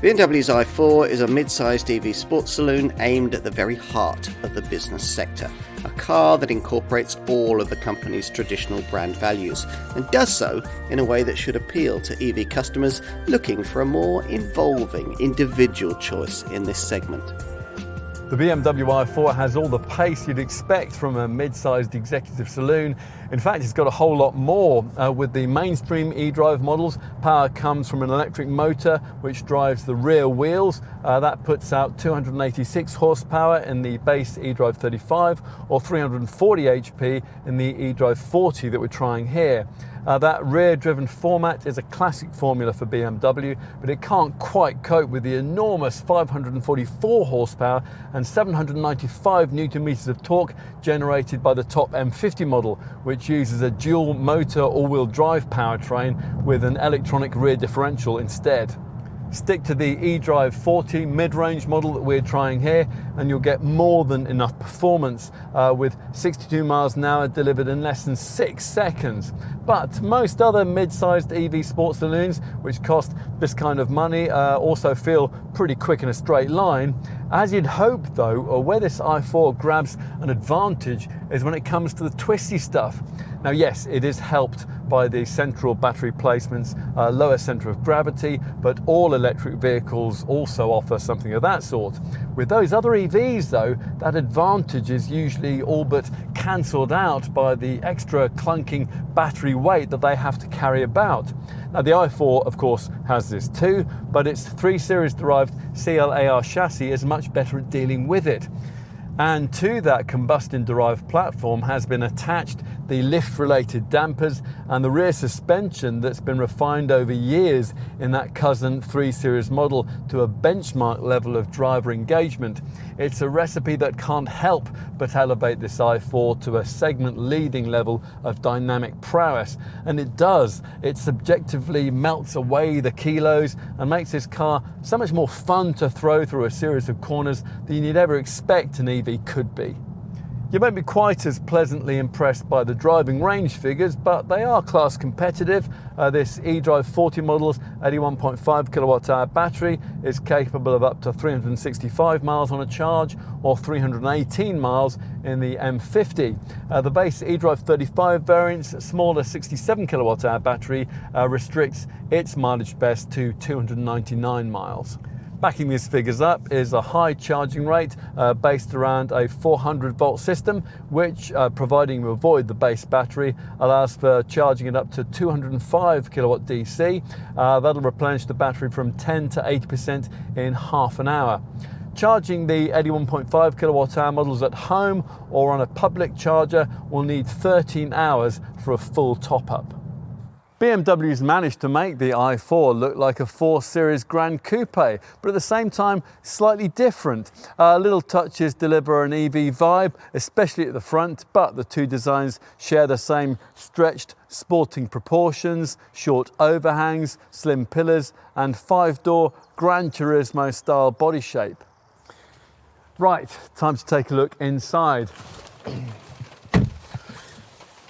BMW's i4 is a mid-sized EV sports saloon aimed at the very heart of the business sector. A car that incorporates all of the company's traditional brand values and does so in a way that should appeal to EV customers looking for a more involving, individual choice in this segment. The BMW i4 has all the pace you'd expect from a mid-sized executive saloon. In fact, it's got a whole lot more. With the mainstream eDrive models, power comes from an electric motor which drives the rear wheels. That puts out 286 horsepower in the base eDrive 35 or 340 HP in the eDrive 40 that we're trying here. That rear-driven format is a classic formula for BMW, but it can't quite cope with the enormous 544 horsepower and 795 newton-meters of torque generated by the top M50 model, which uses a dual-motor all-wheel drive powertrain with an electronic rear differential instead. Stick to the eDrive 40 mid-range model that we're trying here and you'll get more than enough performance with 62 miles an hour delivered in less than 6 seconds. But most other mid-sized EV sports saloons, which cost this kind of money, also feel pretty quick in a straight line. As you'd hope though, where this i4 grabs an advantage is when it comes to the twisty stuff. Now yes, it is helped by the central battery placements, lower centre of gravity, but all electric vehicles also offer something of that sort. With those other EVs though, that advantage is usually all but cancelled out by the extra clunking battery weight that they have to carry about. Now the i4 of course has this too, but its 3 Series derived CLAR chassis is much better at dealing with it. And to that combustion derived platform has been attached the lift related dampers and the rear suspension that's been refined over years in that cousin 3 Series model to a benchmark level of driver engagement. It's a recipe that can't help but elevate this i4 to a segment leading level of dynamic prowess, and it does. It subjectively melts away the kilos and makes this car so much more fun to throw through a series of corners than you'd ever expect an EV could be. You won't be quite as pleasantly impressed by the driving range figures, but they are class competitive. This eDrive 40 model's 81.5 kilowatt-hour battery is capable of up to 365 miles on a charge or 318 miles in the M50. The base eDrive 35 variant's smaller 67 kilowatt-hour battery restricts its mileage best to 299 miles. Backing these figures up is a high charging rate based around a 400 volt system, which, providing you avoid the base battery, allows for charging it up to 205 kilowatt DC. That'll replenish the battery from 10 to 80% in half an hour. Charging the 81.5 kilowatt hour models at home or on a public charger will need 13 hours for a full top-up. BMW's managed to make the i4 look like a 4 Series Grand Coupe, but at the same time slightly different. Little touches deliver an EV vibe, especially at the front, but the two designs share the same stretched, sporting proportions, short overhangs, slim pillars, and 5-door Gran Turismo style body shape. Right, time to take a look inside.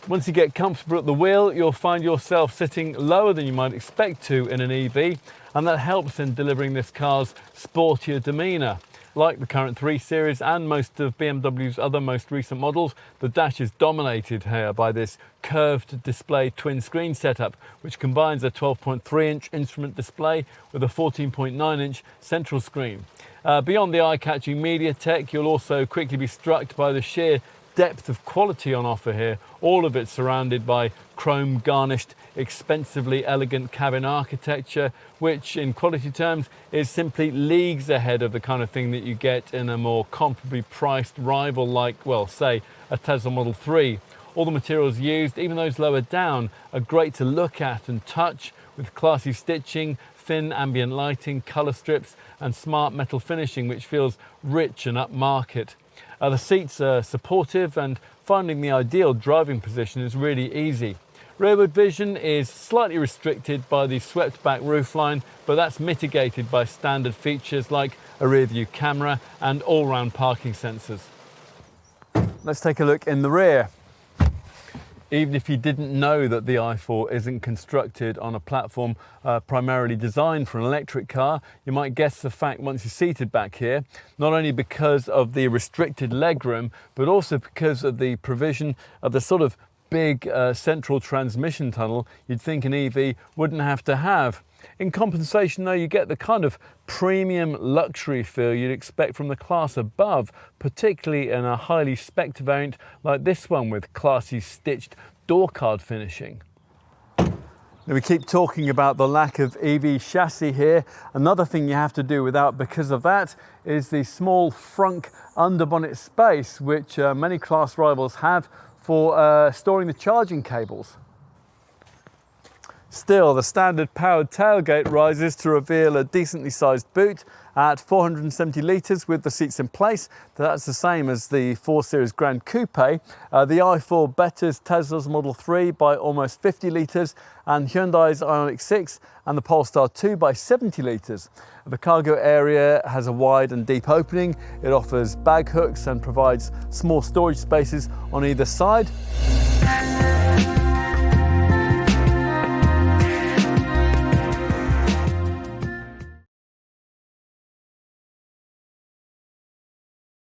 Once you get comfortable at the wheel, you'll find yourself sitting lower than you might expect to in an EV, and that helps in delivering this car's sportier demeanour. Like the current 3 Series and most of BMW's other most recent models, the dash is dominated here by this curved display twin screen setup, which combines a 12.3-inch instrument display with a 14.9-inch central screen. Beyond the eye-catching media tech, you'll also quickly be struck by the sheer depth of quality on offer here, all of it surrounded by chrome garnished, expensively elegant cabin architecture, which in quality terms is simply leagues ahead of the kind of thing that you get in a more comparably priced rival like, well, say, a Tesla Model 3. All the materials used, even those lower down, are great to look at and touch, with classy stitching, thin ambient lighting, colour strips and smart metal finishing, which feels rich and upmarket. The seats are supportive, and finding the ideal driving position is really easy. Rearward vision is slightly restricted by the swept back roofline, but that's mitigated by standard features like a rear view camera and all-round parking sensors. Let's take a look in the rear. Even if you didn't know that the i4 isn't constructed on a platform primarily designed for an electric car, you might guess the fact once you're seated back here, not only because of the restricted legroom, but also because of the provision of the sort of big central transmission tunnel you'd think an EV wouldn't have to have. In compensation though, you get the kind of premium luxury feel you'd expect from the class above, particularly in a highly spec'd variant like this one with classy stitched door card finishing. Now we keep talking about the lack of EV chassis here. Another thing you have to do without because of that is the small frunk underbonnet space, which many class rivals have for storing the charging cables. Still, the standard powered tailgate rises to reveal a decently sized boot at 470 litres with the seats in place. That's the same as the 4 Series Grand Coupe. The i4 betters Tesla's Model 3 by almost 50 litres and Hyundai's Ioniq 6 and the Polestar 2 by 70 litres. The cargo area has a wide and deep opening. It offers bag hooks and provides small storage spaces on either side.